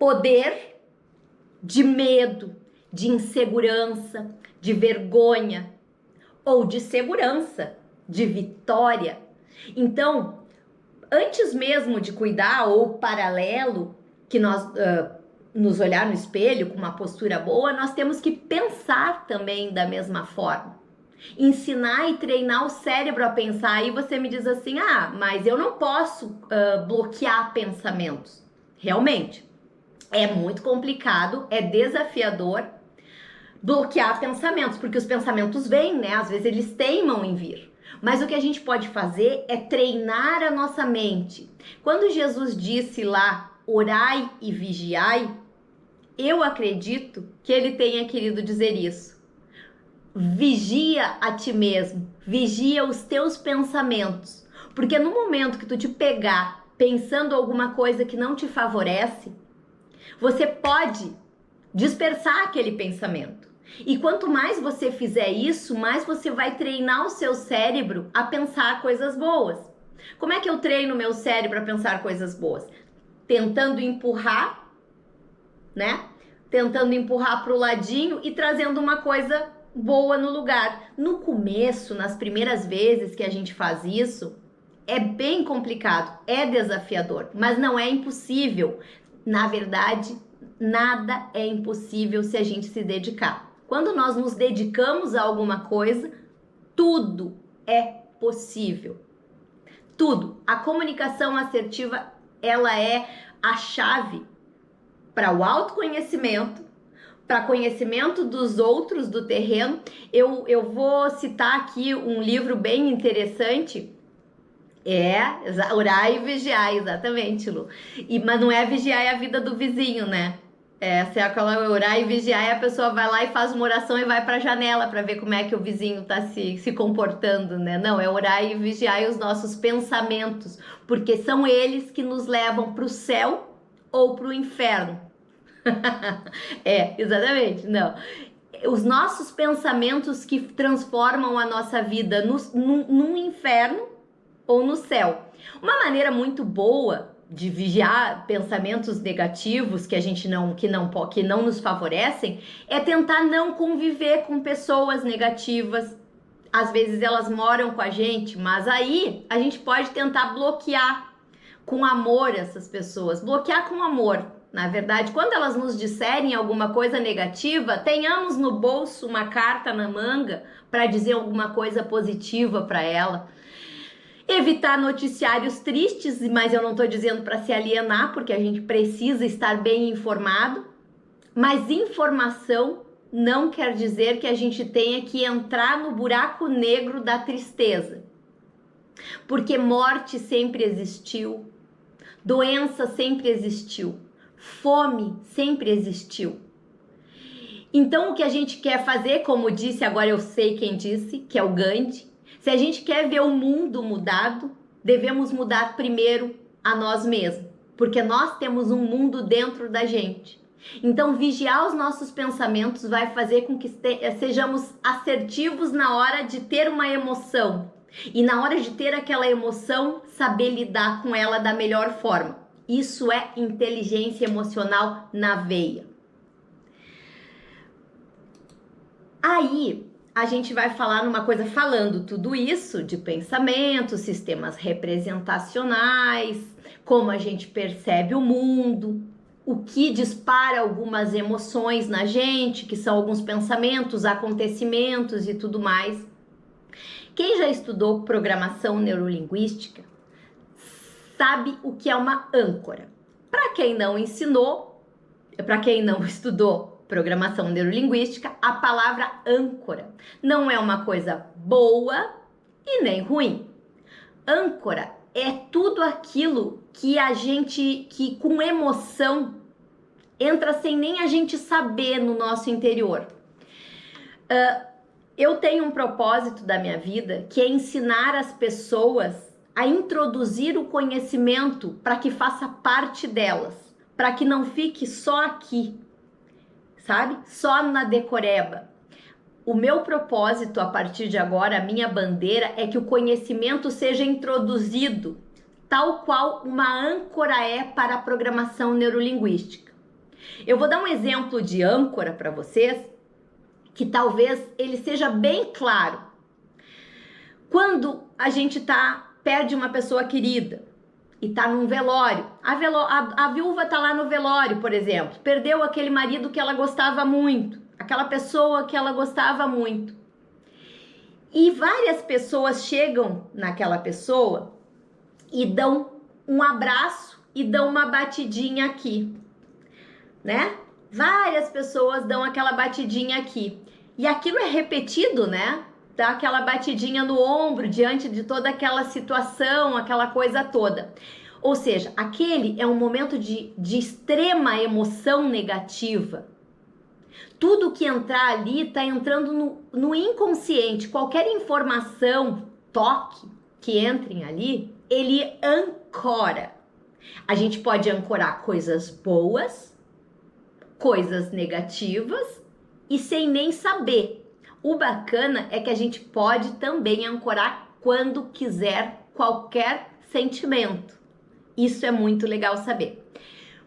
poder de medo, de insegurança, de vergonha ou de segurança, de vitória. Então, antes mesmo de cuidar ou paralelo, que nós nos olhar no espelho com uma postura boa, nós temos que pensar também da mesma forma. Ensinar e treinar o cérebro a pensar. Aí você me diz assim, mas eu não posso bloquear pensamentos. Realmente, é muito complicado, é desafiador bloquear pensamentos, porque os pensamentos vêm, né? Às vezes eles teimam em vir. Mas o que a gente pode fazer é treinar a nossa mente. Quando Jesus disse lá, orai e vigiai, eu acredito que ele tenha querido dizer isso. Vigia a ti mesmo, vigia os teus pensamentos, porque no momento que tu te pegar pensando alguma coisa que não te favorece, você pode dispersar aquele pensamento. E quanto mais você fizer isso, mais você vai treinar o seu cérebro a pensar coisas boas. Como é que eu treino o meu cérebro a pensar coisas boas? Tentando empurrar, né? Tentando empurrar para o ladinho e trazendo uma coisa boa no lugar. No começo, nas primeiras vezes que a gente faz isso, é bem complicado, é desafiador, mas não é impossível. Na verdade, nada é impossível se a gente se dedicar. Quando nós nos dedicamos a alguma coisa, tudo é possível. Tudo. A comunicação assertiva, ela é a chave para o autoconhecimento, para conhecimento dos outros do terreno. Eu vou citar aqui um livro bem interessante. Orar e vigiar, exatamente, Lu. Mas não é vigiar a vida do vizinho, né? Se é aquela orar e vigiar, e a pessoa vai lá e faz uma oração e vai para a janela para ver como é que o vizinho está se comportando, né? Não, é orar e vigiar os nossos pensamentos, porque são eles que nos levam para o céu ou para o inferno. Exatamente, não. Os nossos pensamentos que transformam a nossa vida num inferno ou no céu. Uma maneira muito boa de vigiar pensamentos negativos que não nos favorecem é tentar não conviver com pessoas negativas. Às vezes elas moram com a gente, mas aí a gente pode tentar bloquear com amor essas pessoas, bloquear com amor. Na verdade, quando elas nos disserem alguma coisa negativa, tenhamos no bolso uma carta na manga para dizer alguma coisa positiva para ela. Evitar noticiários tristes, mas eu não estou dizendo para se alienar, porque a gente precisa estar bem informado. Mas informação não quer dizer que a gente tenha que entrar no buraco negro da tristeza. Porque morte sempre existiu, doença sempre existiu, fome sempre existiu. Então o que a gente quer fazer, como disse, agora eu sei quem disse, que é o Gandhi, se a gente quer ver o mundo mudado, devemos mudar primeiro a nós mesmos, porque nós temos um mundo dentro da gente. Então, vigiar os nossos pensamentos vai fazer com que sejamos assertivos na hora de ter uma emoção. E na hora de ter aquela emoção, saber lidar com ela da melhor forma. Isso é inteligência emocional na veia. Aí, a gente vai falar numa coisa, falando tudo isso de pensamentos, sistemas representacionais, como a gente percebe o mundo, o que dispara algumas emoções na gente, que são alguns pensamentos, acontecimentos e tudo mais. Quem já estudou programação neurolinguística sabe o que é uma âncora. Para quem não estudou programação neurolinguística, a palavra âncora não é uma coisa boa e nem ruim. Âncora é tudo aquilo que que com emoção entra sem nem a gente saber no nosso interior. Eu tenho um propósito da minha vida, que é ensinar as pessoas a introduzir o conhecimento para que faça parte delas, para que não fique só aqui, sabe? Só na decoreba. O meu propósito a partir de agora, a minha bandeira, é que o conhecimento seja introduzido tal qual uma âncora é para a programação neurolinguística. Eu vou dar um exemplo de âncora para vocês, que talvez ele seja bem claro. Quando a gente perde uma pessoa querida e tá num velório, a viúva tá lá no velório, por exemplo, perdeu aquele marido que ela gostava muito, aquela pessoa que ela gostava muito. E várias pessoas chegam naquela pessoa e dão um abraço e dão uma batidinha aqui, né? Várias pessoas dão aquela batidinha aqui. E aquilo é repetido, né? Dá aquela batidinha no ombro diante de toda aquela situação, aquela coisa toda. Ou seja, aquele é um momento de extrema emoção negativa. Tudo que entrar ali está entrando no inconsciente. Qualquer informação, toque que entrem ali, ele ancora. A gente pode ancorar coisas boas, coisas negativas e sem nem saber. O bacana é que a gente pode também ancorar quando quiser qualquer sentimento. Isso é muito legal saber.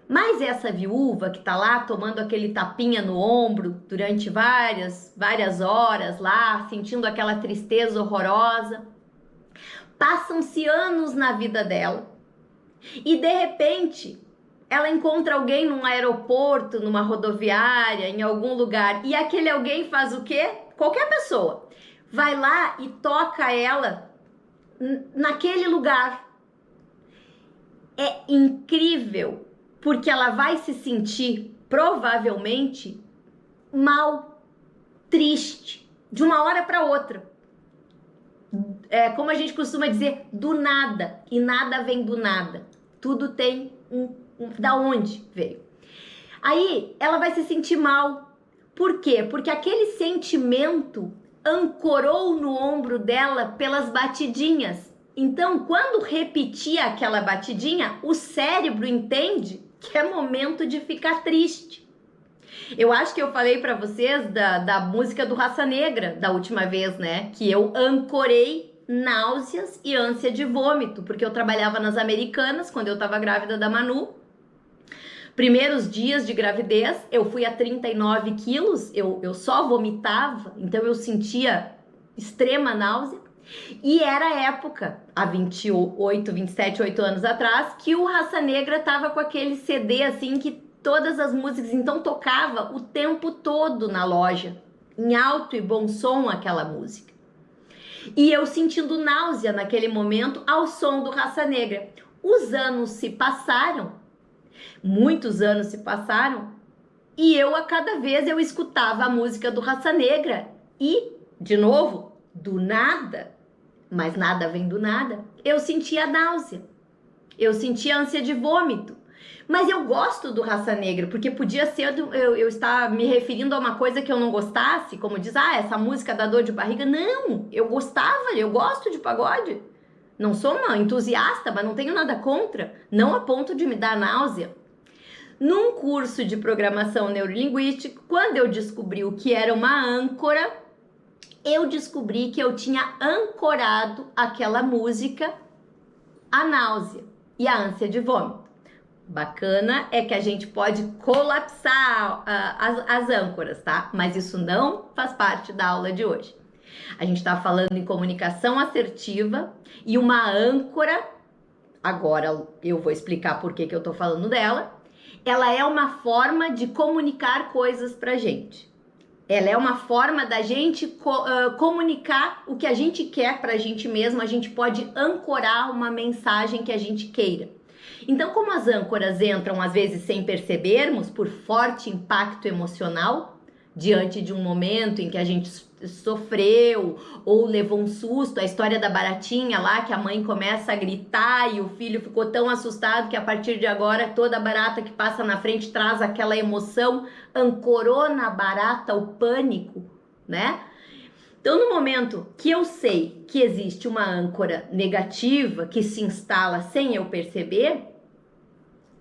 Mas essa viúva que tá lá tomando aquele tapinha no ombro durante várias horas lá, sentindo aquela tristeza horrorosa, passam-se anos na vida dela e de repente ela encontra alguém num aeroporto, numa rodoviária, em algum lugar, e aquele alguém faz o quê? Qualquer pessoa vai lá e toca ela naquele lugar. É incrível, porque ela vai se sentir provavelmente mal, triste, de uma hora para outra. É como a gente costuma dizer, do nada, e nada vem do nada. Tudo tem da onde veio. Aí ela vai se sentir mal. Por quê? Porque aquele sentimento ancorou no ombro dela pelas batidinhas. Então, quando repetir aquela batidinha, o cérebro entende que é momento de ficar triste. Eu acho que eu falei para vocês da música do Raça Negra da última vez, né? Que eu ancorei náuseas e ânsia de vômito, porque eu trabalhava nas Americanas quando eu tava grávida da Manu. Primeiros dias de gravidez, eu fui a 39 quilos, eu só vomitava, então eu sentia extrema náusea. E era a época, há 8 anos atrás, que o Raça Negra tava com aquele CD assim que todas as músicas então tocava o tempo todo na loja, em alto e bom som aquela música. E eu sentindo náusea naquele momento ao som do Raça Negra. Os anos se passaram, muitos anos se passaram, e a cada vez eu escutava a música do Raça Negra e, de novo, do nada, mas nada vem do nada, eu sentia náusea, eu sentia ânsia de vômito. Mas eu gosto do Raça Negra, porque podia ser eu estar me referindo a uma coisa que eu não gostasse, como diz, essa música dá dor de barriga. Não, eu gosto de pagode. Não sou uma entusiasta, mas não tenho nada contra, não a ponto de me dar náusea. Num curso de programação neurolinguística, quando eu descobri o que era uma âncora, eu descobri que eu tinha ancorado aquela música à náusea e à ânsia de vômito. Bacana é que a gente pode colapsar as âncoras, tá? Mas isso não faz parte da aula de hoje. A gente tá falando em comunicação assertiva e uma âncora, agora eu vou explicar por que eu tô falando dela. Ela é uma forma de comunicar coisas pra gente. Ela é uma forma da gente comunicar o que a gente quer pra gente mesmo. A gente pode ancorar uma mensagem que a gente queira. Então, como as âncoras entram às vezes sem percebermos, por forte impacto emocional, diante de um momento em que a gente sofreu ou levou um susto, a história da baratinha lá, que a mãe começa a gritar e o filho ficou tão assustado que a partir de agora toda barata que passa na frente traz aquela emoção, ancorou na barata o pânico, né? Então, no momento que eu sei que existe uma âncora negativa que se instala sem eu perceber,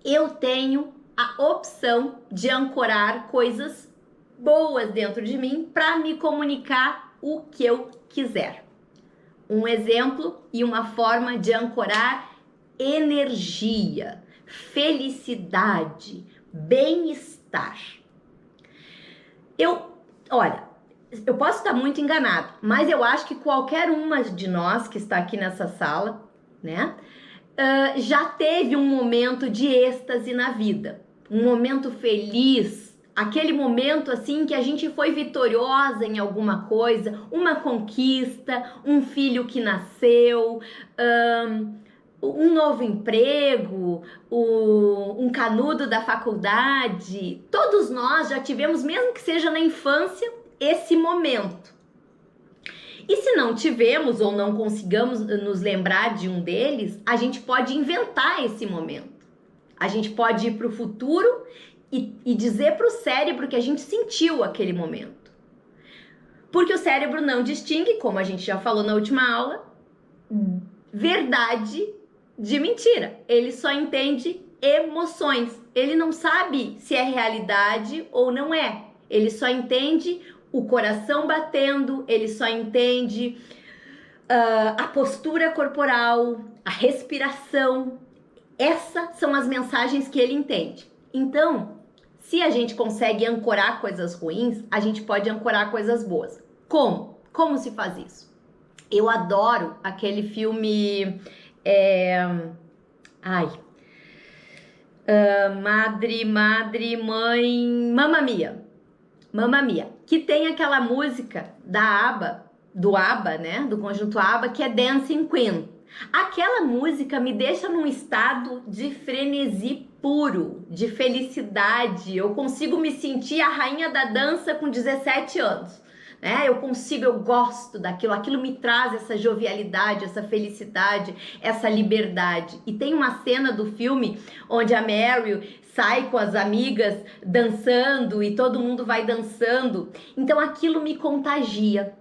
eu tenho a opção de ancorar coisas boas dentro de mim para me comunicar o que eu quiser. Um exemplo e uma forma de ancorar energia, felicidade, bem-estar, bem-estar. Olha, eu posso estar muito enganado, mas eu acho que qualquer uma de nós que está aqui nessa sala, né, já teve um momento de êxtase na vida, um momento feliz, aquele momento assim que a gente foi vitoriosa em alguma coisa, uma conquista, um filho que nasceu, um novo emprego, um canudo da faculdade. Todos nós já tivemos, mesmo que seja na infância, esse momento. E se não tivemos ou não consigamos nos lembrar de um deles, a gente pode inventar esse momento. A gente pode ir para o futuro e dizer para o cérebro que a gente sentiu aquele momento. Porque o cérebro não distingue, como a gente já falou na última aula, verdade de mentira. Ele só entende emoções. Ele não sabe se é realidade ou não é. Ele só entende o coração batendo, ele só entende a postura corporal, a respiração. Essas são as mensagens que ele entende. Então, se a gente consegue ancorar coisas ruins, a gente pode ancorar coisas boas. Como? Como se faz isso? Eu adoro aquele filme... Madre, mãe... Mamma Mia, que tem aquela música da ABBA, do ABBA, né? Do conjunto ABBA, que é Dancing Queen. Aquela música me deixa num estado de frenesi puro, de felicidade. Eu consigo me sentir a rainha da dança com 17 anos. Eu gosto daquilo, aquilo me traz essa jovialidade, essa felicidade, essa liberdade. E tem uma cena do filme onde a Meryl sai com as amigas dançando e todo mundo vai dançando, então aquilo me contagia.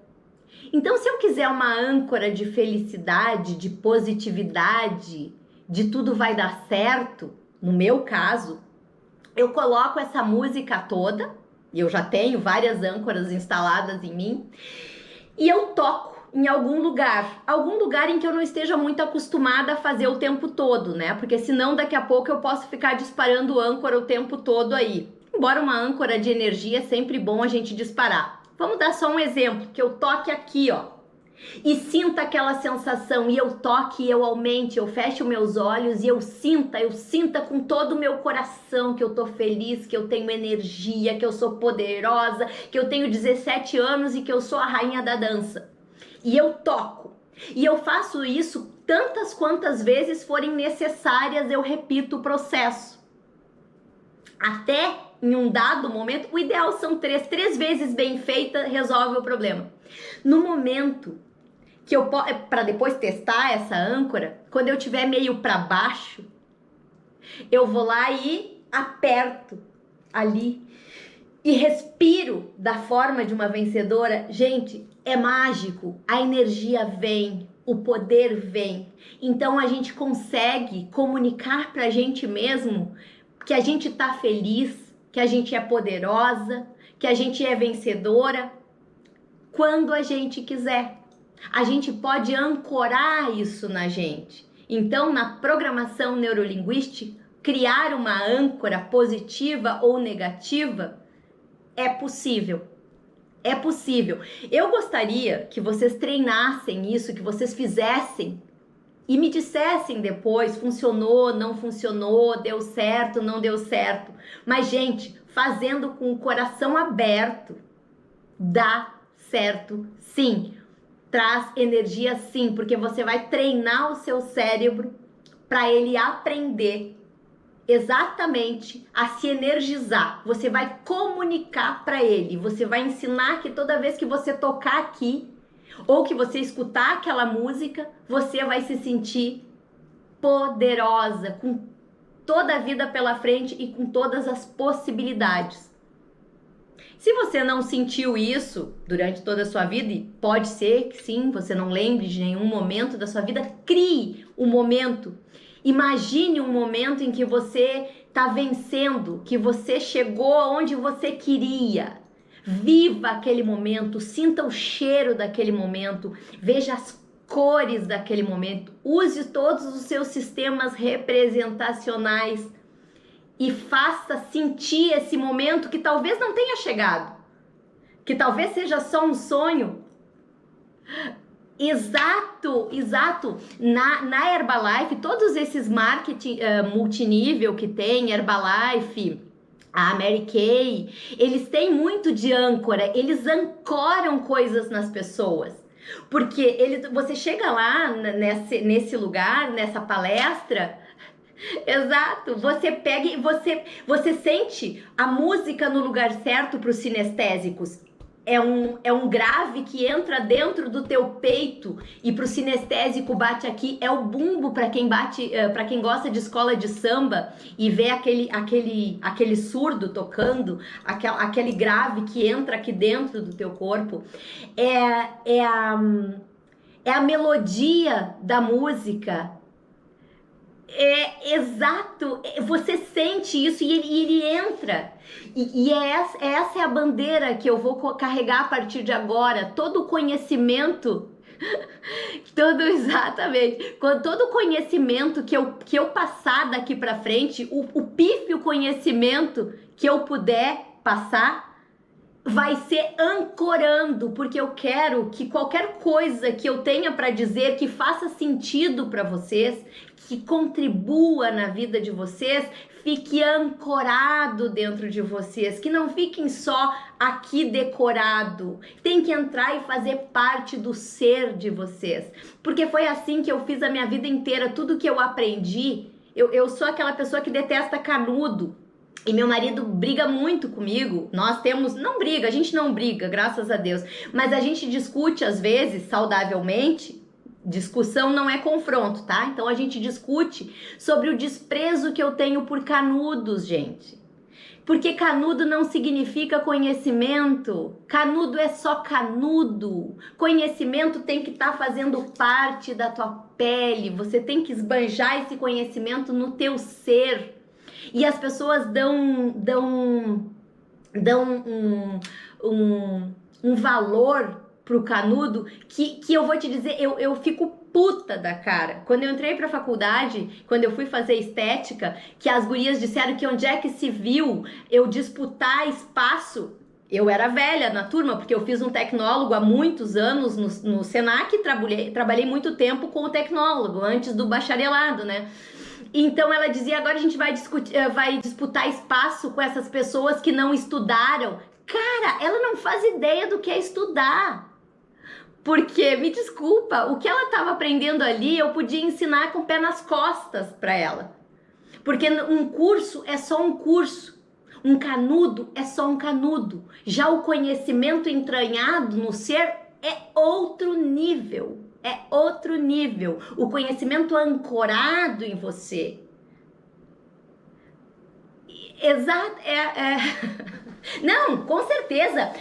Então, se eu quiser uma âncora de felicidade, de positividade, de tudo vai dar certo, no meu caso, eu coloco essa música toda, e eu já tenho várias âncoras instaladas em mim, e eu toco em algum lugar em que eu não esteja muito acostumada a fazer o tempo todo, né? Porque senão daqui a pouco eu posso ficar disparando âncora o tempo todo aí. Embora uma âncora de energia é sempre bom a gente disparar. Vamos dar só um exemplo, que eu toque aqui, ó, e sinta aquela sensação, e eu toque, e eu aumente, eu fecho meus olhos e eu sinta com todo o meu coração que eu tô feliz, que eu tenho energia, que eu sou poderosa, que eu tenho 17 anos e que eu sou a rainha da dança. E eu toco. E eu faço isso tantas quantas vezes forem necessárias, eu repito o processo. Até em um dado momento, o ideal são três vezes bem feita, resolve o problema. No momento que eu posso, para depois testar essa âncora, quando eu tiver meio para baixo, eu vou lá e aperto ali e respiro da forma de uma vencedora. Gente, é mágico, a energia vem, o poder vem. Então a gente consegue comunicar pra gente mesmo que a gente tá feliz, que a gente é poderosa, que a gente é vencedora, quando a gente quiser. A gente pode ancorar isso na gente. Então, na programação neurolinguística, criar uma âncora positiva ou negativa é possível. É possível. Eu gostaria que vocês treinassem isso, que vocês fizessem e me dissessem depois, funcionou, não funcionou, deu certo, não deu certo. Mas, gente, fazendo com o coração aberto, dá certo sim. Traz energia sim, porque você vai treinar o seu cérebro para ele aprender exatamente a se energizar. Você vai comunicar para ele, você vai ensinar que toda vez que você tocar aqui ou que você escutar aquela música, você vai se sentir poderosa, com toda a vida pela frente e com todas as possibilidades. Se você não sentiu isso durante toda a sua vida, e pode ser que sim, você não lembre de nenhum momento da sua vida, crie um momento. Imagine um momento em que você está vencendo, que você chegou aonde você queria. Viva aquele momento, sinta o cheiro daquele momento, veja as cores daquele momento, use todos os seus sistemas representacionais e faça sentir esse momento que talvez não tenha chegado, que talvez seja só um sonho. Exato, exato. Na Herbalife, todos esses marketing multinível que tem, Herbalife, a Mary Kay, eles têm muito de âncora, eles ancoram coisas nas pessoas. Porque você chega lá nesse lugar, nessa palestra, exato, você pega e você sente a música no lugar certo para os sinestésicos. É um grave que entra dentro do teu peito e pro sinestésico bate aqui. É o bumbo para quem bate, para quem gosta de escola de samba e vê aquele surdo tocando, aquele grave que entra aqui dentro do teu corpo. É a melodia da música. Exato, você sente isso e ele entra. E essa é a bandeira que eu vou carregar a partir de agora. Todo o conhecimento, exatamente, todo o conhecimento que eu passar daqui para frente, o pífio conhecimento que eu puder passar, vai ser ancorando, porque eu quero que qualquer coisa que eu tenha para dizer que faça sentido para vocês, que contribua na vida de vocês, fique ancorado dentro de vocês, que não fiquem só aqui decorado. Tem que entrar e fazer parte do ser de vocês, porque foi assim que eu fiz a minha vida inteira. Tudo que eu aprendi, eu sou aquela pessoa que detesta canudo. E meu marido briga muito comigo. Não briga, a gente não briga, graças a Deus. Mas a gente discute às vezes, saudavelmente. Discussão não é confronto, tá? Então a gente discute sobre o desprezo que eu tenho por canudos, gente. Porque canudo não significa conhecimento. Canudo é só canudo. Conhecimento tem que estar fazendo parte da tua pele. Você tem que esbanjar esse conhecimento no teu ser. E as pessoas dão um valor pro canudo que eu vou te dizer, eu fico puta da cara. Quando eu entrei pra faculdade, quando eu fui fazer estética, que as gurias disseram que onde é que se viu eu disputar espaço. Eu era velha na turma, porque eu fiz um tecnólogo há muitos anos no Senac, trabalhei muito tempo com o tecnólogo, antes do bacharelado, né? Então ela dizia, agora a gente vai disputar espaço com essas pessoas que não estudaram. Cara, ela não faz ideia do que é estudar. Porque, me desculpa, o que ela estava aprendendo ali, eu podia ensinar com o pé nas costas para ela. Porque um curso é só um curso. Um canudo é só um canudo. Já o conhecimento entranhado no ser é outro nível. É outro nível. O conhecimento ancorado em você. Exato. Não, com certeza.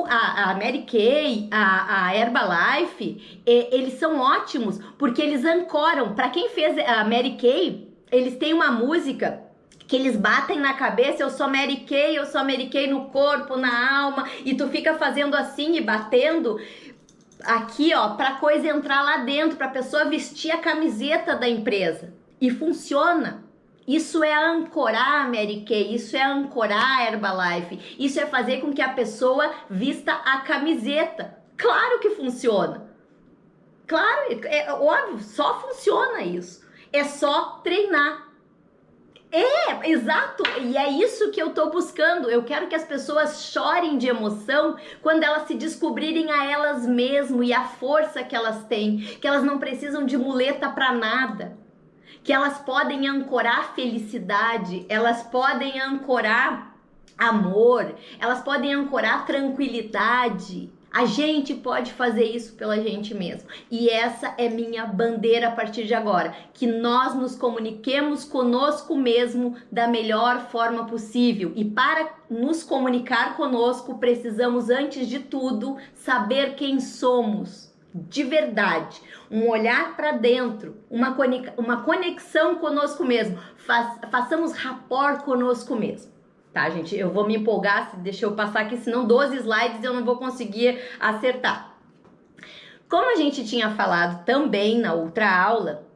A Mary Kay, a Herbalife, eles são ótimos porque eles ancoram. Para quem fez a Mary Kay, eles têm uma música que eles batem na cabeça, eu sou Mary Kay no corpo, na alma, e tu fica fazendo assim e batendo aqui, ó, pra coisa entrar lá dentro, pra pessoa vestir a camiseta da empresa. E funciona. Isso é ancorar a Mary Kay, isso é ancorar a Herbalife, isso é fazer com que a pessoa vista a camiseta. Claro que funciona. Claro, é óbvio, só funciona isso. É só treinar. Exato, e é isso que eu tô buscando. Eu quero que as pessoas chorem de emoção quando elas se descobrirem a elas mesmas e a força que elas têm, que elas não precisam de muleta para nada, que elas podem ancorar felicidade, elas podem ancorar amor, elas podem ancorar tranquilidade. A gente pode fazer isso pela gente mesmo. E essa é minha bandeira a partir de agora. Que nós nos comuniquemos conosco mesmo da melhor forma possível. E para nos comunicar conosco, precisamos, antes de tudo, saber quem somos. De verdade. Um olhar para dentro. Uma conexão conosco mesmo. Façamos rapport conosco mesmo. Tá, gente? Eu vou me empolgar, deixa eu passar aqui, senão 12 slides eu não vou conseguir acertar. Como a gente tinha falado também na outra aula,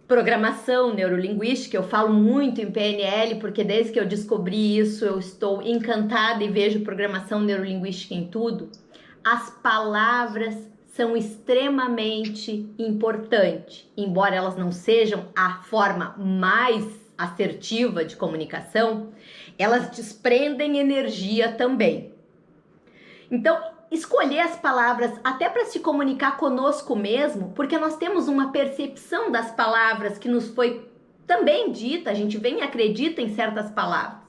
Programação neurolinguística, eu falo muito em PNL, porque desde que eu descobri isso, eu estou encantada e vejo programação neurolinguística em tudo. As palavras são extremamente importantes, embora elas não sejam a forma mais assertiva de comunicação, elas desprendem energia também. Então, escolher as palavras até para se comunicar conosco mesmo, porque nós temos uma percepção das palavras que nos foi também dita, a gente vem e acredita em certas palavras.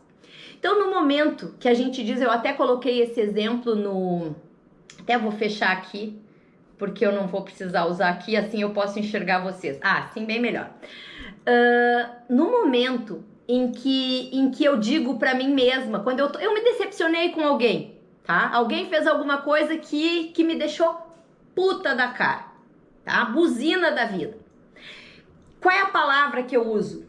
Então, no momento que a gente diz, eu até coloquei esse exemplo no... Até vou fechar aqui, porque eu não vou precisar usar aqui, assim eu posso enxergar vocês. Ah, sim, bem melhor. No momento em que eu digo para mim mesma, quando eu me decepcionei com alguém, tá? Alguém fez alguma coisa que me deixou puta da cara, tá? Buzina da vida. Qual é a palavra que eu uso?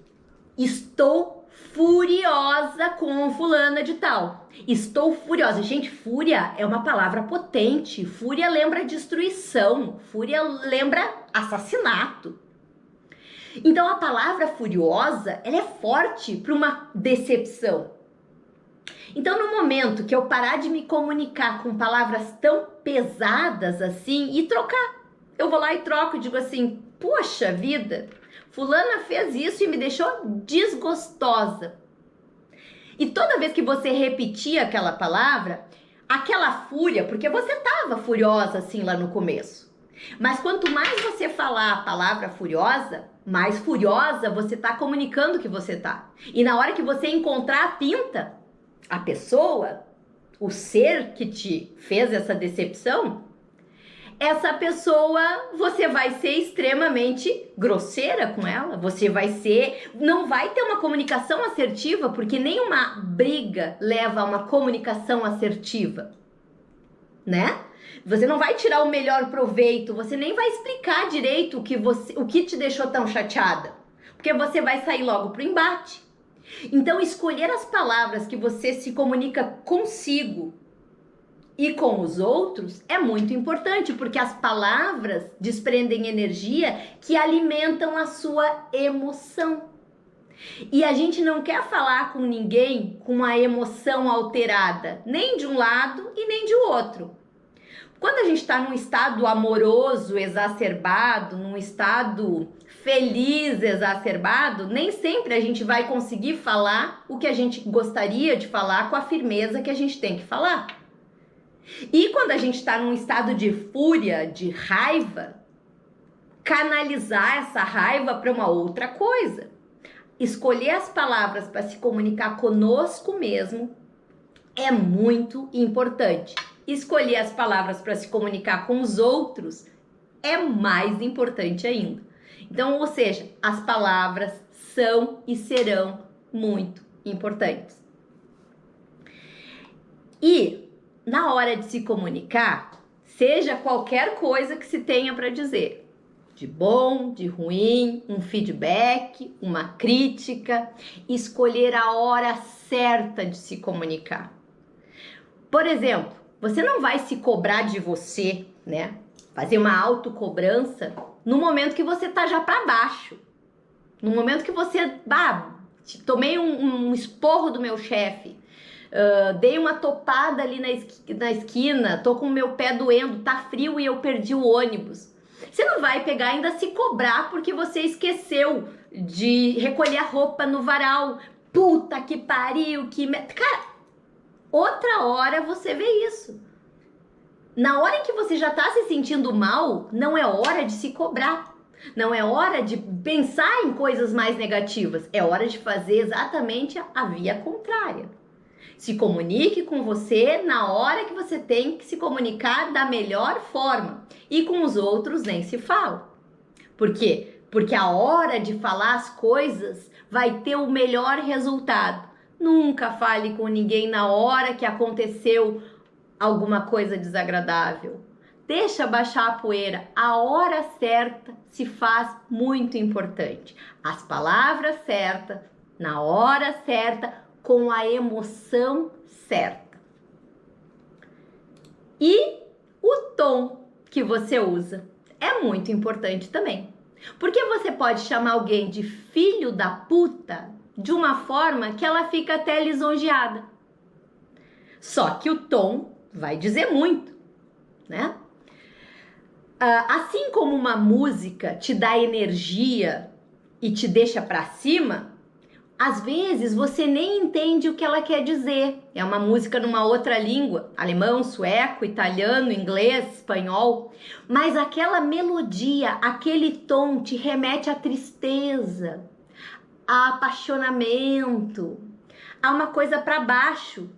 Estou furiosa com fulana de tal. Estou furiosa. Gente, fúria é uma palavra potente. Fúria lembra destruição. Fúria lembra assassinato. Então a palavra furiosa, ela é forte para uma decepção. Então no momento que eu parar de me comunicar com palavras tão pesadas assim e trocar, eu vou lá e troco e digo assim, poxa vida, fulana fez isso e me deixou desgostosa. E toda vez que você repetir aquela palavra, aquela fúria, porque você estava furiosa assim lá no começo. Mas quanto mais você falar a palavra furiosa, mais furiosa você está comunicando que você tá. E na hora que você encontrar a pinta, a pessoa, o ser que te fez essa decepção, essa pessoa, você vai ser extremamente grosseira com ela, você vai ser, não vai ter uma comunicação assertiva, porque nenhuma briga leva a uma comunicação assertiva, né? Você não vai tirar o melhor proveito, você nem vai explicar direito o que te deixou tão chateada, porque você vai sair logo pro embate. Então, escolher as palavras que você se comunica consigo e com os outros é muito importante, porque as palavras desprendem energia que alimentam a sua emoção. E a gente não quer falar com ninguém com a emoção alterada, nem de um lado e nem de outro. Quando a gente está num estado amoroso exacerbado, num estado feliz exacerbado, nem sempre a gente vai conseguir falar o que a gente gostaria de falar com a firmeza que a gente tem que falar. E quando a gente está num estado de fúria, de raiva, canalizar essa raiva para uma outra coisa. Escolher as palavras para se comunicar conosco mesmo é muito importante. Escolher as palavras para se comunicar com os outros é mais importante ainda. Então, ou seja, as palavras são e serão muito importantes. E na hora de se comunicar, seja qualquer coisa que se tenha para dizer, de bom, de ruim, um feedback, uma crítica, escolher a hora certa de se comunicar. Por exemplo, você não vai se cobrar de você, né? Fazer uma autocobrança no momento que você tá já para baixo. No momento que você, tomei um esporro do meu chefe, dei uma topada ali na esquina, tô com o meu pé doendo, tá frio e eu perdi o ônibus. Você não vai pegar e ainda se cobrar porque você esqueceu de recolher a roupa no varal. Puta que pariu, Cara, outra hora você vê isso. Na hora em que você já tá se sentindo mal, não é hora de se cobrar. Não é hora de pensar em coisas mais negativas. É hora de fazer exatamente a via contrária. Se comunique com você na hora que você tem que se comunicar da melhor forma. E com os outros nem se fala. Por quê? Porque a hora de falar as coisas vai ter o melhor resultado. Nunca fale com ninguém na hora que aconteceu alguma coisa desagradável. Deixa baixar a poeira. A hora certa se faz muito importante. As palavras certas, na hora certa, com a emoção certa. E o tom que você usa é muito importante também. Porque você pode chamar alguém de filho da puta de uma forma que ela fica até lisonjeada. Só que o tom vai dizer muito, né? Assim como uma música te dá energia e te deixa pra cima, às vezes você nem entende o que ela quer dizer. É uma música numa outra língua, alemão, sueco, italiano, inglês, espanhol, mas aquela melodia, aquele tom te remete à tristeza, a apaixonamento, a uma coisa para baixo.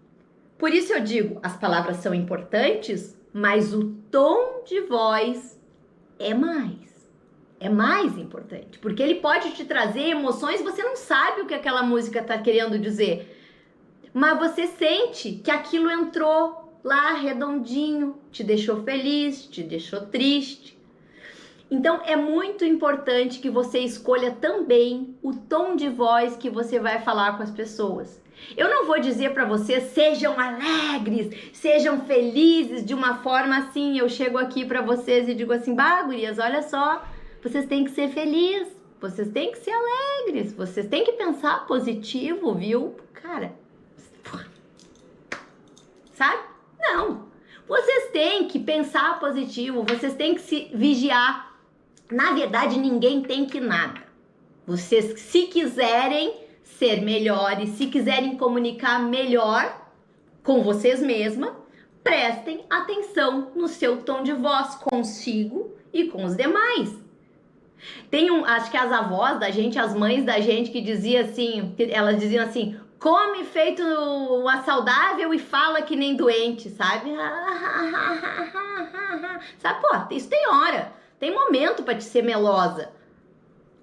Por isso eu digo, as palavras são importantes, mas o tom de voz é mais importante, porque ele pode te trazer emoções, você não sabe o que aquela música está querendo dizer, mas você sente que aquilo entrou lá redondinho, te deixou feliz, te deixou triste. Então é muito importante que você escolha também o tom de voz que você vai falar com as pessoas. Eu não vou dizer para vocês sejam alegres, sejam felizes de uma forma assim. Eu chego aqui para vocês e digo assim, bah, gurias, olha só, vocês têm que ser felizes, vocês têm que ser alegres, vocês têm que pensar positivo, viu? Cara, sabe? Não. Vocês têm que pensar positivo, vocês têm que se vigiar. Na verdade, ninguém tem que nada. Vocês, se quiserem ser melhores, se quiserem comunicar melhor com vocês mesmas, prestem atenção no seu tom de voz consigo e com os demais. Tem acho que as avós da gente, as mães da gente que diziam assim, elas diziam assim, come feito uma saudável e fala que nem doente, sabe? Sabe, pô, isso tem hora, tem momento para te ser melosa.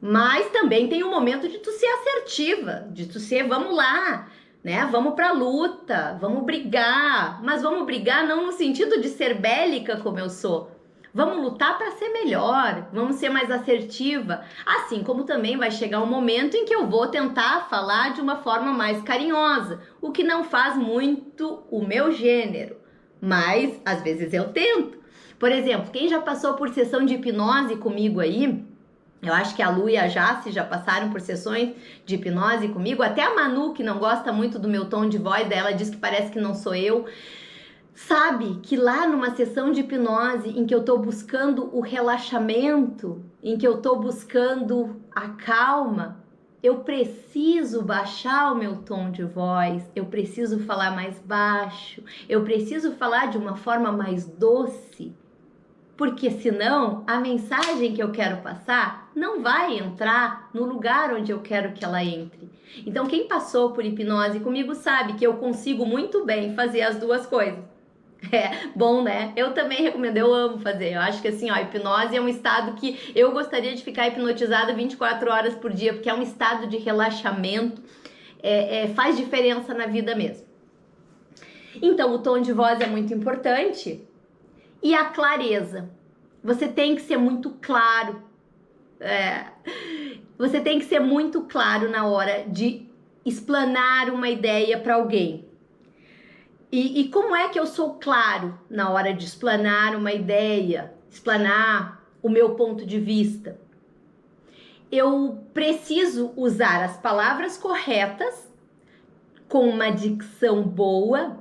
Mas também tem um momento de tu ser assertiva, de tu ser, vamos lá, né? Vamos pra luta, vamos brigar. Mas vamos brigar não no sentido de ser bélica como eu sou. Vamos lutar para ser melhor, vamos ser mais assertiva. Assim como também vai chegar um momento em que eu vou tentar falar de uma forma mais carinhosa, o que não faz muito o meu gênero, mas às vezes eu tento. Por exemplo, quem já passou por sessão de hipnose comigo aí, eu acho que a Lu e a Jace já passaram por sessões de hipnose comigo. Até a Manu, que não gosta muito do meu tom de voz dela, diz que parece que não sou eu. Sabe que lá numa sessão de hipnose em que eu tô buscando o relaxamento, em que eu tô buscando a calma, eu preciso baixar o meu tom de voz, eu preciso falar mais baixo, eu preciso falar de uma forma mais doce. Porque senão a mensagem que eu quero passar não vai entrar no lugar onde eu quero que ela entre. Então quem passou por hipnose comigo sabe que eu consigo muito bem fazer as duas coisas. É bom, né? Eu também recomendo, eu amo fazer. Eu acho que assim, ó, hipnose é um estado que eu gostaria de ficar hipnotizada 24 horas por dia, porque é um estado de relaxamento, faz diferença na vida mesmo. Então o tom de voz é muito importante. E a clareza. Você tem que ser muito claro. Você tem que ser muito claro na hora de explanar uma ideia para alguém. E como é que eu sou claro na hora de explanar uma ideia, explanar o meu ponto de vista? Eu preciso usar as palavras corretas, com uma dicção boa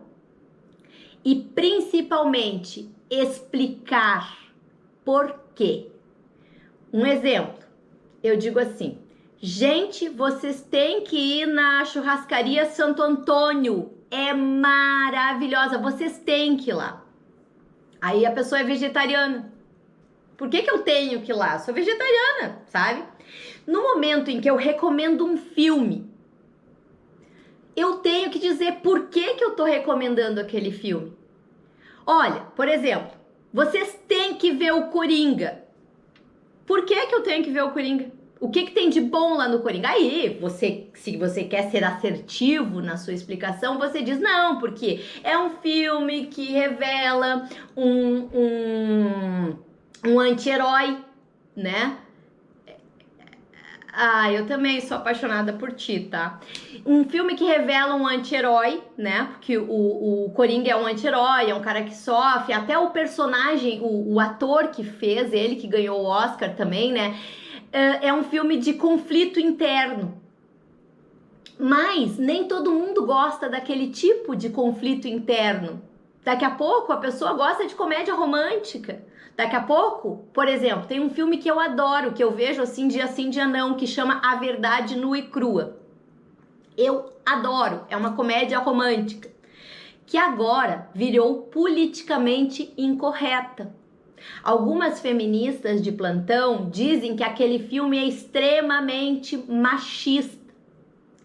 e principalmente explicar por quê. Um exemplo, eu digo assim, gente, vocês têm que ir na churrascaria Santo Antônio, é maravilhosa, vocês têm que ir lá. Aí a pessoa é vegetariana. Por que eu tenho que ir lá? Sou vegetariana, sabe? No momento em que eu recomendo um filme, eu tenho que dizer por que eu tô recomendando aquele filme. Olha, por exemplo, vocês têm que ver o Coringa. Por que eu tenho que ver o Coringa? O que tem de bom lá no Coringa? Aí, se você quer ser assertivo na sua explicação, você diz, não, porque é um filme que revela um anti-herói, né? Ah, eu também sou apaixonada por ti, tá? Um filme que revela um anti-herói, né? Porque o Coringa é um anti-herói, é um cara que sofre. Até o personagem, o ator que fez ele, que ganhou o Oscar também, né? é um filme de conflito interno. Mas nem todo mundo gosta daquele tipo de conflito interno. Daqui a pouco a pessoa gosta de comédia romântica. Daqui a pouco, por exemplo, tem um filme que eu adoro, que eu vejo assim, dia não, que chama A Verdade Nua e Crua. Eu adoro, é uma comédia romântica, que agora virou politicamente incorreta. Algumas feministas de plantão dizem que aquele filme é extremamente machista.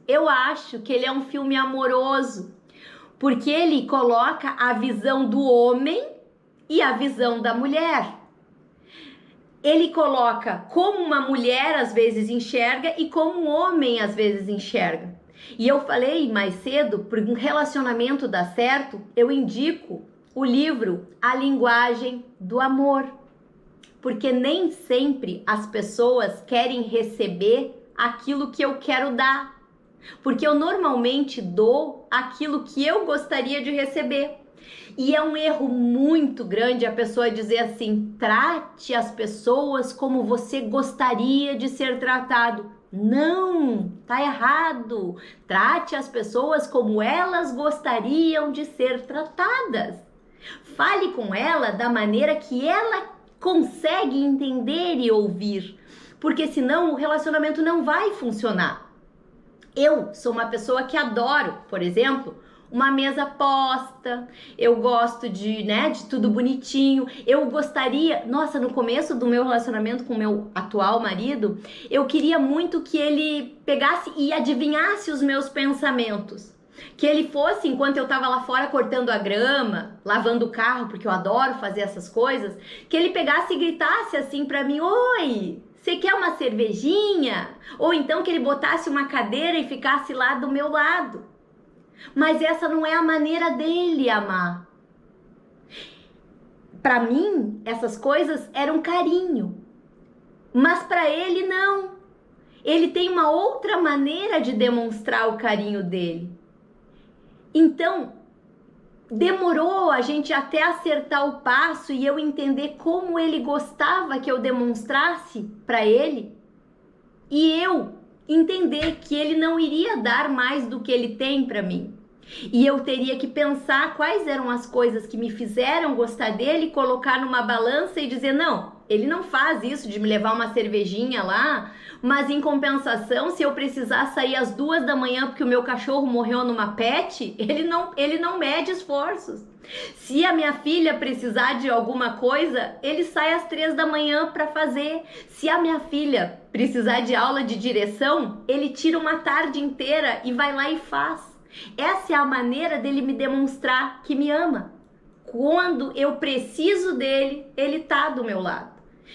Eu acho que ele é um filme amoroso, porque ele coloca a visão do homem e a visão da mulher. Ele coloca como uma mulher às vezes enxerga e como um homem às vezes enxerga. E eu falei mais cedo, para um relacionamento dar certo, eu indico o livro A Linguagem do Amor. Porque nem sempre as pessoas querem receber aquilo que eu quero dar. Porque eu normalmente dou aquilo que eu gostaria de receber. E é um erro muito grande a pessoa dizer assim: trate as pessoas como você gostaria de ser tratado. Não, tá errado. Trate as pessoas como elas gostariam de ser tratadas. Fale com ela da maneira que ela consegue entender e ouvir, porque senão o relacionamento não vai funcionar. Eu sou uma pessoa que adoro, por exemplo, uma mesa posta, eu gosto de tudo bonitinho. Eu gostaria, nossa, no começo do meu relacionamento com o meu atual marido, eu queria muito que ele pegasse e adivinhasse os meus pensamentos. Que ele fosse, enquanto eu tava lá fora cortando a grama, lavando o carro, porque eu adoro fazer essas coisas, que ele pegasse e gritasse assim pra mim: oi, você quer uma cervejinha? Ou então que ele botasse uma cadeira e ficasse lá do meu lado. Mas essa não é a maneira dele amar. Para mim, essas coisas eram carinho. Mas para ele não. Ele tem uma outra maneira de demonstrar o carinho dele. Então, demorou a gente até acertar o passo e eu entender como ele gostava que eu demonstrasse para ele, e eu entender que ele não iria dar mais do que ele tem para mim. E eu teria que pensar quais eram as coisas que me fizeram gostar dele, colocar numa balança e dizer: não, ele não faz isso de me levar uma cervejinha lá, mas em compensação, se eu precisar sair às 2 da manhã porque o meu cachorro morreu numa pet, ele não mede esforços. Se a minha filha precisar de alguma coisa, ele sai às 3 da manhã para fazer. Se a minha filha precisar de aula de direção, ele tira uma tarde inteira e vai lá e faz. Essa é a maneira dele me demonstrar que me ama. Quando eu preciso dele, ele tá do meu lado.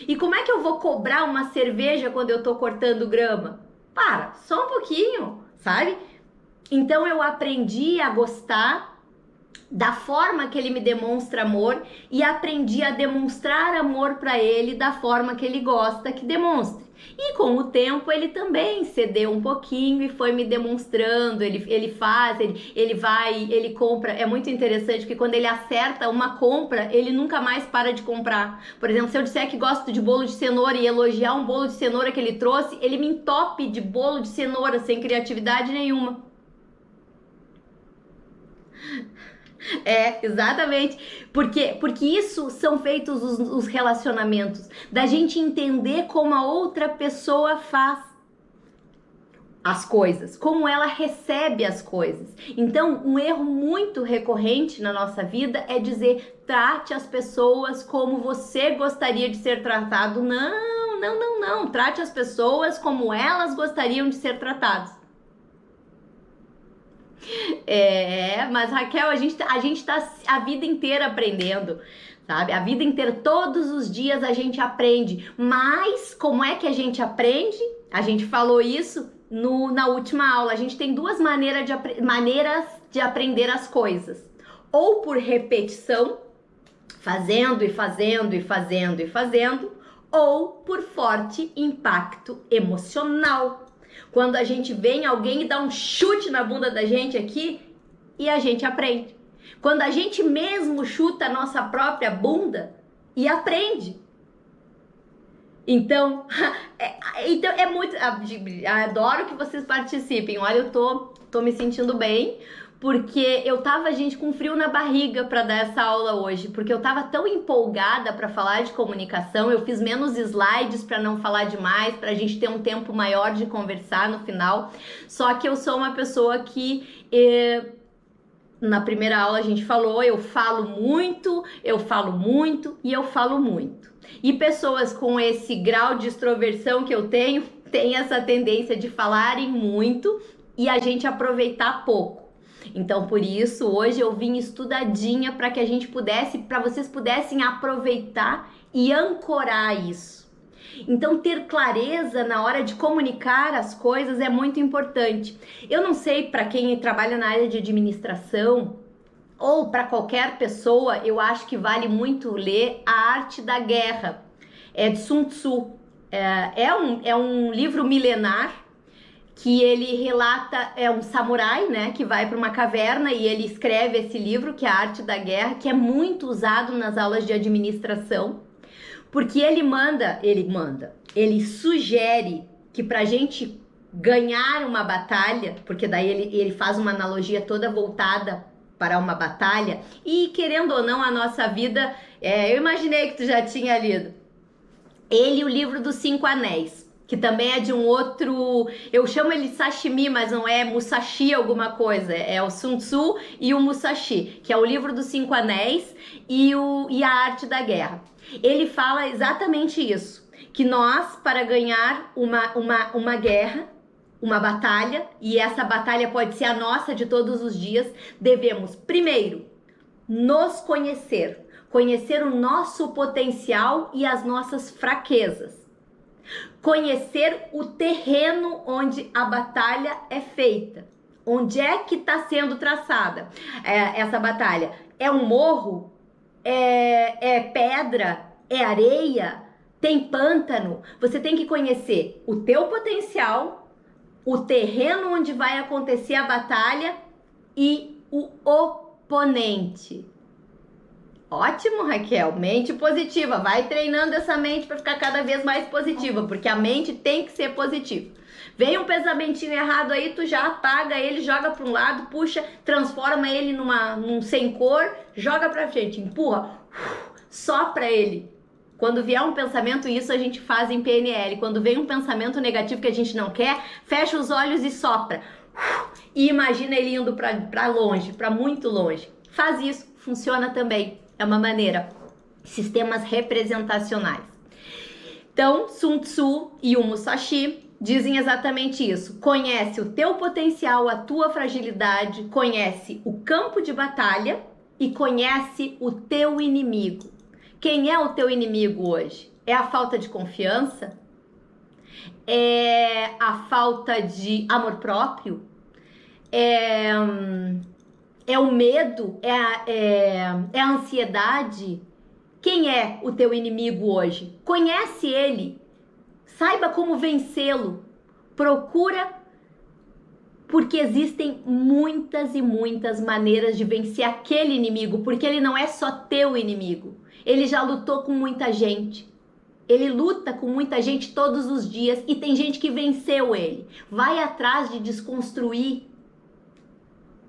E como é que eu vou cobrar uma cerveja quando eu tô cortando grama? Para, só um pouquinho, sabe? Então eu aprendi a gostar da forma que ele me demonstra amor e aprendi a demonstrar amor para ele da forma que ele gosta que demonstre. E com o tempo ele também cedeu um pouquinho e foi me demonstrando, ele faz, ele vai, ele compra. É muito interessante que quando ele acerta uma compra, ele nunca mais para de comprar. Por exemplo, se eu disser que gosto de bolo de cenoura e elogiar um bolo de cenoura que ele trouxe, ele me entope de bolo de cenoura sem criatividade nenhuma. É, exatamente, porque isso são feitos os relacionamentos, da gente entender como a outra pessoa faz as coisas, como ela recebe as coisas. Então, um erro muito recorrente na nossa vida é dizer: trate as pessoas como você gostaria de ser tratado. Não, trate as pessoas como elas gostariam de ser tratadas. Mas Raquel, a gente tá a vida inteira aprendendo, sabe? A vida inteira, todos os dias a gente aprende. Mas como é que a gente aprende? A gente falou isso na última aula. A gente tem duas maneiras de aprender as coisas. Ou por repetição, fazendo, ou por forte impacto emocional. Quando a gente vem alguém e dá um chute na bunda da gente aqui e a gente aprende. Quando a gente mesmo chuta a nossa própria bunda e aprende. Então, então é muito. Adoro que vocês participem. Olha, eu tô me sentindo bem, porque eu tava, gente, com frio na barriga para dar essa aula hoje, porque eu tava tão empolgada para falar de comunicação. Eu fiz menos slides para não falar demais, pra gente ter um tempo maior de conversar no final. Só que eu sou uma pessoa que. Na primeira aula a gente falou, eu falo muito e eu falo muito. E pessoas com esse grau de extroversão que eu tenho, têm essa tendência de falarem muito e a gente aproveitar pouco. Então, por isso, hoje eu vim estudadinha para que a gente pudesse, para vocês pudessem aproveitar e ancorar isso. Então, ter clareza na hora de comunicar as coisas é muito importante. Eu não sei, para quem trabalha na área de administração ou para qualquer pessoa, eu acho que vale muito ler A Arte da Guerra, de Sun Tzu. É um livro milenar que ele relata, é um samurai, né, que vai para uma caverna e ele escreve esse livro, que é A Arte da Guerra, que é muito usado nas aulas de administração. Porque ele sugere que pra gente ganhar uma batalha, porque daí ele faz uma analogia toda voltada para uma batalha, e querendo ou não, a nossa vida, eu imaginei que tu já tinha lido. O livro dos 5 Anéis, que também é de um outro, eu chamo ele de sashimi, mas não é Musashi alguma coisa, é o Sun Tzu e o Musashi, que é o livro dos 5 Anéis e a Arte da Guerra. Ele fala exatamente isso, que nós, para ganhar uma guerra, uma batalha, e essa batalha pode ser a nossa de todos os dias, devemos, primeiro, nos conhecer, conhecer o nosso potencial e as nossas fraquezas. Conhecer o terreno onde a batalha é feita. Onde é que está sendo traçada essa batalha? É um morro? É pedra? É areia? Tem pântano? Você tem que conhecer o teu potencial, o terreno onde vai acontecer a batalha e o oponente. Ótimo, Raquel. Mente positiva. Vai treinando essa mente para ficar cada vez mais positiva, porque a mente tem que ser positiva. Vem um pensamentinho errado aí, tu já apaga ele, joga para um lado, puxa, transforma ele num sem cor, joga para frente, empurra, sopra ele. Quando vier um pensamento, isso a gente faz em PNL. Quando vem um pensamento negativo que a gente não quer, fecha os olhos e sopra. E imagina ele indo para longe, para muito longe. Faz isso, funciona também. É uma maneira. Sistemas representacionais. Então, Sun Tzu e o Musashi dizem exatamente isso. Conhece o teu potencial, a tua fragilidade, conhece o campo de batalha e conhece o teu inimigo. Quem é o teu inimigo hoje? É a falta de confiança? É a falta de amor próprio? É o medo? É a ansiedade? Quem é o teu inimigo hoje? Conhece ele. Saiba como vencê-lo. Procura, porque existem muitas e muitas maneiras de vencer aquele inimigo, porque ele não é só teu inimigo. Ele já lutou com muita gente. Ele luta com muita gente todos os dias e tem gente que venceu ele. Vai atrás de desconstruir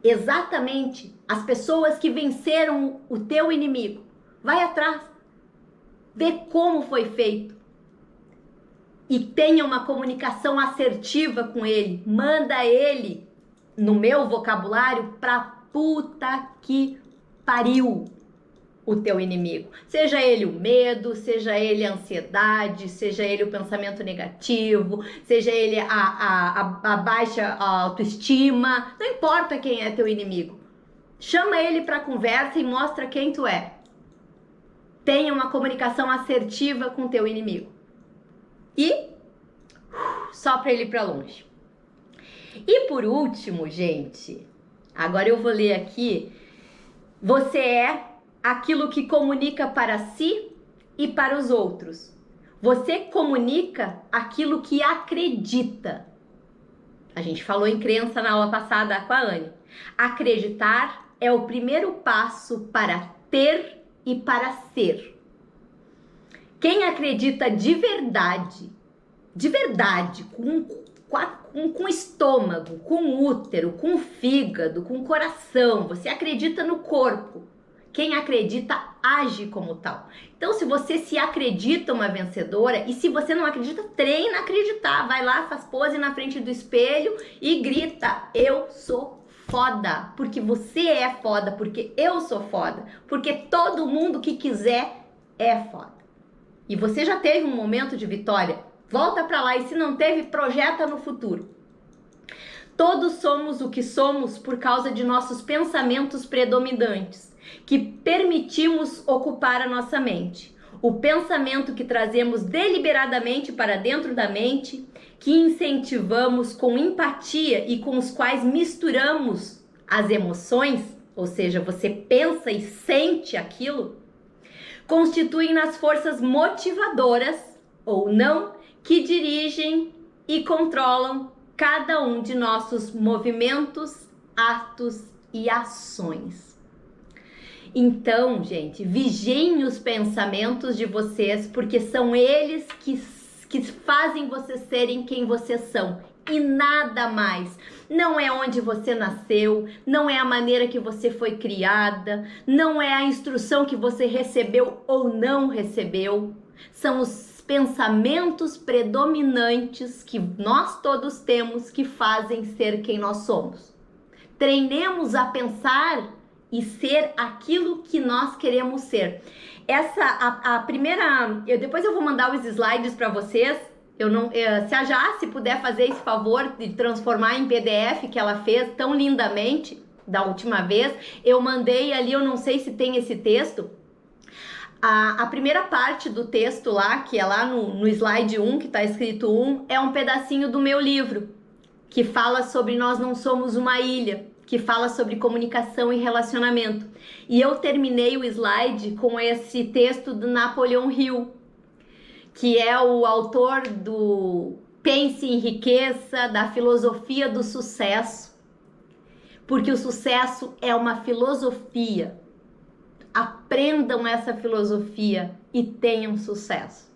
exatamente as pessoas que venceram o teu inimigo. Vai atrás. Vê como foi feito. E tenha uma comunicação assertiva com ele. Manda ele, no meu vocabulário, pra puta que pariu o teu inimigo. Seja ele o medo, seja ele a ansiedade, seja ele o pensamento negativo, seja ele a baixa autoestima. Não importa quem é teu inimigo. Chama ele pra conversa e mostra quem tu é. Tenha uma comunicação assertiva com teu inimigo. E sopra ele pra longe. E por último, gente, agora eu vou ler aqui. Você é aquilo que comunica para si e para os outros. Você comunica aquilo que acredita. A gente falou em crença na aula passada com a Anne. Acreditar é o primeiro passo para ter e para ser. Quem acredita de verdade, com estômago, com útero, com fígado, com coração, você acredita no corpo. Quem acredita age como tal. Então, se você se acredita uma vencedora, e se você não acredita, treina a acreditar. Vai lá, faz pose na frente do espelho e grita: eu sou foda. Porque você é foda, porque eu sou foda. Porque todo mundo que quiser é foda. E você já teve um momento de vitória? Volta pra lá, e se não teve, projeta no futuro. Todos somos o que somos por causa de nossos pensamentos predominantes, que permitimos ocupar a nossa mente. O pensamento que trazemos deliberadamente para dentro da mente, que incentivamos com empatia e com os quais misturamos as emoções, ou seja, você pensa e sente aquilo, constituem as forças motivadoras, ou não, que dirigem e controlam cada um de nossos movimentos, atos e ações. Então, gente, vigiem os pensamentos de vocês, porque são eles que fazem vocês serem quem vocês são e nada mais. Não é onde você nasceu, não é a maneira que você foi criada, não é a instrução que você recebeu ou não recebeu. São os pensamentos predominantes que nós todos temos que fazem ser quem nós somos. Treinemos a pensar e ser aquilo que nós queremos ser. A primeira, depois eu vou mandar os slides para vocês. Se a Jace puder fazer esse favor de transformar em PDF, que ela fez tão lindamente da última vez, eu mandei ali, eu não sei se tem esse texto. A primeira parte do texto lá, que é lá no slide 1, que está escrito 1, é um pedacinho do meu livro, que fala sobre nós não somos uma ilha, que fala sobre comunicação e relacionamento. E eu terminei o slide com esse texto do Napoleon Hill, que é o autor do Pense em Riqueza, da filosofia do sucesso, porque o sucesso é uma filosofia. Aprendam essa filosofia e tenham sucesso.